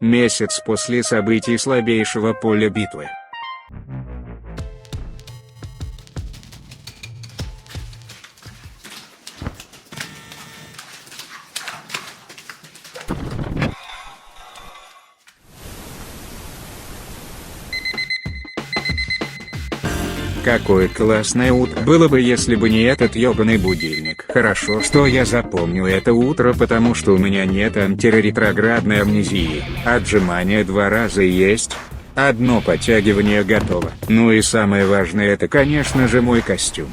Месяц после событий слабейшего поля битвы. Какое классное утро было бы, если бы не этот ёбаный будильник. Хорошо, что я запомнил это утро, потому что у меня нет антиретроградной амнезии. Отжимания 2 раза есть. Одно подтягивание готово. Ну и самое важное, это, конечно же, мой костюм.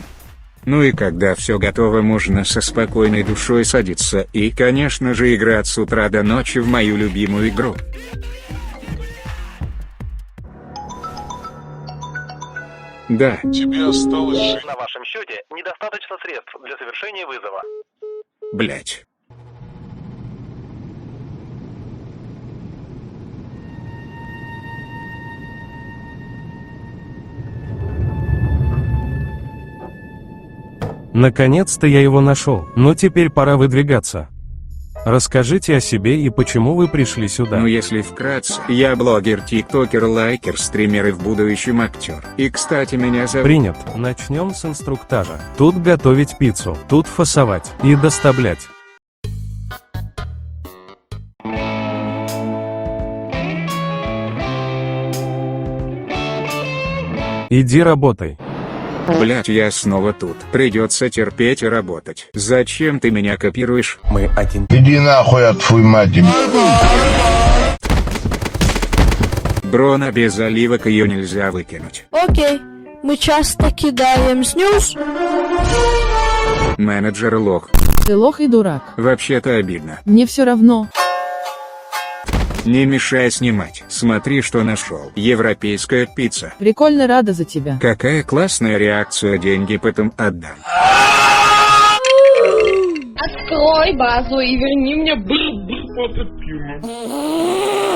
Ну и когда все готово, можно со спокойной душой садиться и, конечно же, играть с утра до ночи в мою любимую игру. Да. Тебе осталось жить. На вашем счете недостаточно средств для совершения вызова. Блять. Наконец-то я его нашел, но теперь пора выдвигаться. Расскажите о себе и почему вы пришли сюда. Ну если вкратце, я блогер, тиктокер, лайкер, стример и в будущем актер. И кстати меня зовут... Принят. Начнем с инструктажа. Тут готовить пиццу, тут фасовать и доставлять. Иди работай. Блять, я снова тут. Придется терпеть и работать. Зачем ты меня копируешь? Мы один. Иди нахуй от твой мать. Брона без оливок, ее нельзя выкинуть. Окей, мы часто кидаем снюс. Менеджер лох. Ты лох и дурак. Вообще-то обидно. Мне все равно. Не мешай снимать. Смотри, что нашел. Европейская пицца. Прикольно, рада за тебя. Какая классная реакция, деньги потом отдам. Открой базу и верни мне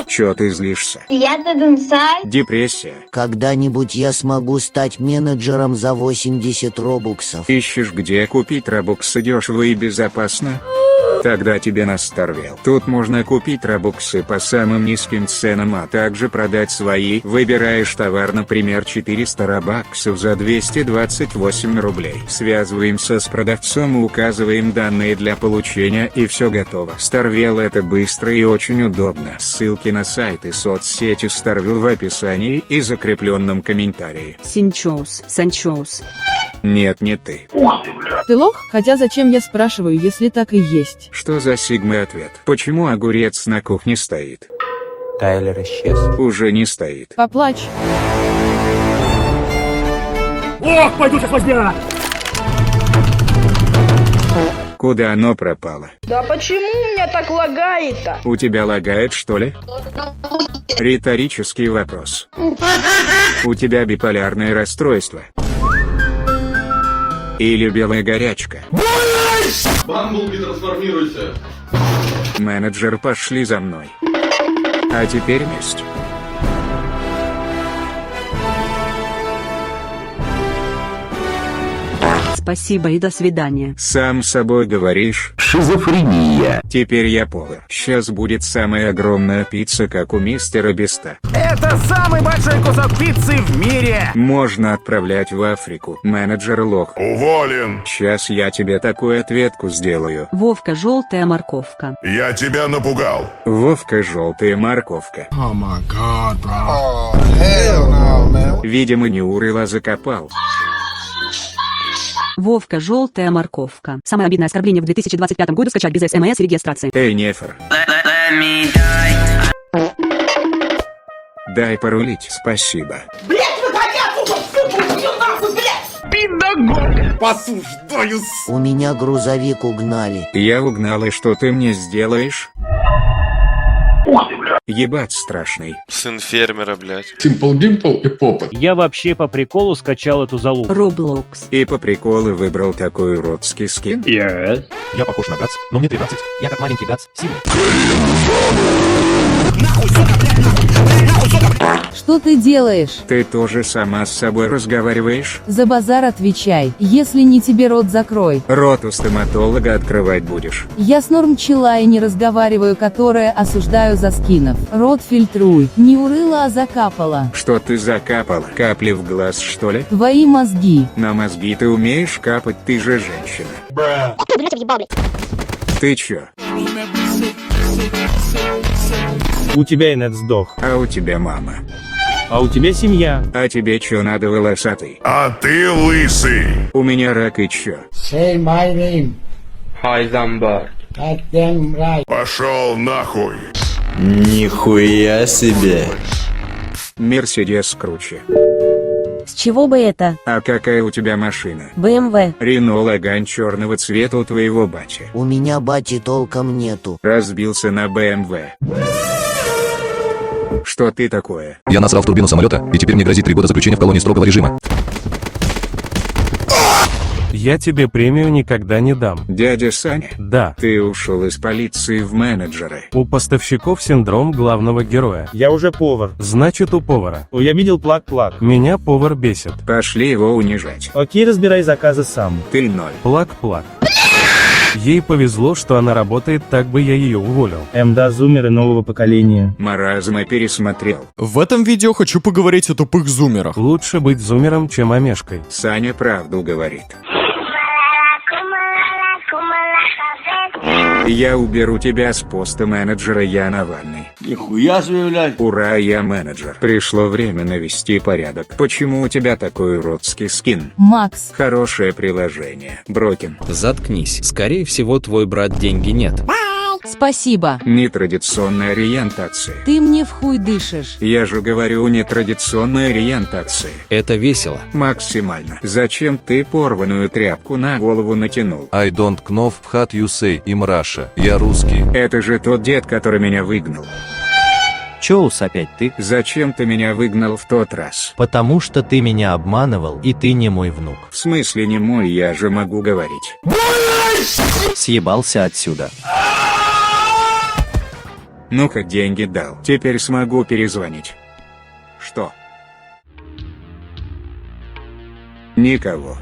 Чё ты злишься? Я inside. Депрессия. Когда-нибудь я смогу стать менеджером за 80 робуксов. Ищешь, где купить робоксы дешево и безопасно? Тогда тебе насторвел. Тут можно купить робоксы по самым низким ценам, а также продать свои. Выбираешь товар, например, 400 робоксов за 228 рублей. Связываемся с продавцом и указываем данные для получения, и все готово. Старвел — это быстро и очень удобно. Ссылки на сайт и соцсети Старвел в описании и закрепленном комментарии. Синчоус, Санчоус. Нет, не ты. Ты лох? Хотя зачем я спрашиваю, если так и есть? Что за сигмый ответ? Почему огурец на кухне стоит? Тайлер исчез. Уже не стоит. Поплачь. Ох, пойду сейчас возня! Куда оно пропало? Да почему у меня так лагает-то? У тебя лагает, что ли? Риторический вопрос. У тебя биполярное расстройство? Или белая горячка? Бамблби, трансформируйся. Менеджер, пошли за мной. А теперь месть. Спасибо и до свидания. Сам собой говоришь. Шизофрения. Теперь я повар. Сейчас будет самая огромная пицца, как у мистера Биста. Это самый большой кусок пиццы в мире! Можно отправлять в Африку. Менеджер лох. Уволен. Сейчас я тебе такую ответку сделаю. Вовка, желтая морковка. Я тебя напугал. Вовка, желтая морковка. О май гад, Видимо, не урыла закопал. Вовка, желтая морковка. Самое обидное оскорбление в 2025 году скачать без СМС и регистрации. Эй, нефер. Дай порулить, спасибо. Посуждаю, У меня грузовик угнали. Я угнал, и что ты мне сделаешь? Ебать страшный. Сын фермера, блядь. Симпл Димпл и Попа. Я вообще по приколу скачал эту залу. Роблокс. И по приколу выбрал такой уродский скин. Я похож на Гац, но мне 13. Я как маленький Гац, сильный. Что ты делаешь? Ты тоже сама с собой разговариваешь? За базар отвечай, если не тебе рот закрой. Рот у стоматолога открывать будешь. Я с Нормчела и не разговариваю, которая осуждаю за скинов. Рот фильтруй, не урыла, а закапала. Что ты закапала? Капли в глаз, что ли? Твои мозги. На мозги ты умеешь капать, ты же женщина. Ты чё? У тебя инет сдох. А у тебя мама. А у тебя семья. А тебе чё надо, волосатый? А ты лысый. У меня рак и чё? Пошел нахуй. Нихуя себе. Мерседес круче. С чего бы это? А какая у тебя машина? БМВ. Рено Лагань черного цвета у твоего бати. У меня бати толком нету. Разбился на БМВ. Что ты такое? Я насрал в турбину самолета, и теперь мне грозит 3 года заключения в колонии строгого режима. Я тебе премию никогда не дам. Дядя Саня? Да. Ты ушел из полиции в менеджеры. У поставщиков синдром главного героя. Я уже повар. Значит, у повара. Я видел плак-плак. Меня повар бесит. Пошли его унижать. Окей, разбирай заказы сам. Ты 0. Плак-плак. Ей повезло, что она работает, так бы я ее уволил. МДА зумеры нового поколения. Маразма пересмотрел. В этом видео хочу поговорить о тупых зумерах. Лучше быть зумером, чем омешкой. Саня правду говорит. Я уберу тебя с поста менеджера, я Навальный. Нихуя себе, блядь. Ура, я менеджер. Пришло время навести порядок. Почему у тебя такой уродский скин? Макс. Хорошее приложение. Брокин. Заткнись. Скорее всего, твой брат деньги нет. Спасибо. Нетрадиционная ориентация. Ты мне в хуй дышишь. Я же говорю, нетрадиционная ориентация. Это весело. Максимально. Зачем ты порванную тряпку на голову натянул? I don't know what you say, им Russia. Я русский. Это же тот дед, который меня выгнал. Чоус опять ты? Зачем ты меня выгнал в тот раз? Потому что ты меня обманывал, и ты не мой внук. В смысле не мой, я же могу говорить. Съебался отсюда. Ну-ка, деньги дал. Теперь смогу перезвонить. Что? Никого.